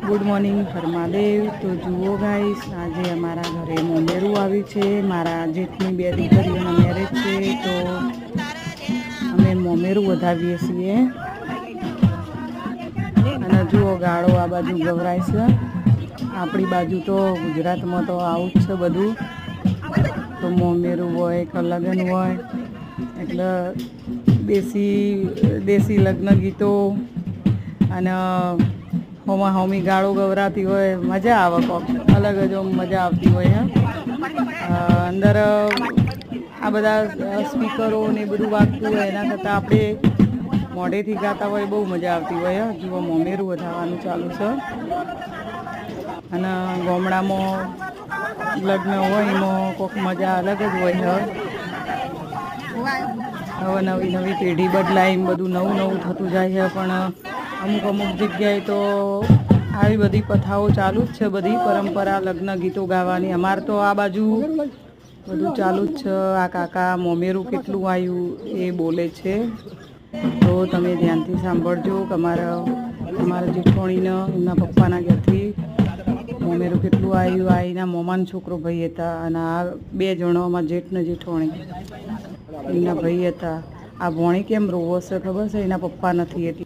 Good morning ફરમાદેવ। તો જુઓ guys, આજે અમારા ઘરે મોમેરું આવ્યું છે। મારા જેઠની બે દીકરીઓના મેરેજ છે, તો અમે મોમેરું વધાવીએ છીએ। અને જુઓ ગાળો આ બાજુ ગવરાય છે। આપણી બાજુ તો ગુજરાતમાં તો આવું જ છે બધું। તો મોમેરું હોય કે લગ્ન હોય એટલે દેશી લગ્ન ગીતો અને હોમા હોમી ગાળો ગવરાતી હોય, મજા આવે। કોક અલગ જ મજા આવતી હોય અંદર આ બધા સ્પીકરો ને બધું વાગતું હોય એના કરતાં આપણે મોઢેથી ગાતા હોય બહુ મજા આવતી હોય। જુઓ મોમેરું વધારવાનું ચાલુ છે અને ગામડામાં લગ્ન હોય એમાં કોક મજા અલગ જ હોય। હવે નવી નવી પેઢી બદલાય એમ બધું નવું નવું થતું જાય છે, પણ અમુક જગ્યાએ તો આવી બધી પ્રથાઓ ચાલુ જ છે, બધી પરંપરા લગ્ન ગીતો ગાવાની। અમારે તો આ બાજુ બધું ચાલુ જ છે। આ કાકા મોમેરું કેટલું આવ્યું એ બોલે છે, તો તમે ધ્યાનથી સાંભળજો કે અમારા જેઠોણીને એમના પપ્પાના ઘરથી મોમેરું કેટલું આવ્યું। આ એના મોમાનો છોકરો ભાઈ હતા અને આ બે જણો અમારા જેઠ ને જેઠોણી એમના ભાઈ હતા। આ ભોણી કેમ રોવો છે ખબર છે? એના પપ્પા નથી એટલે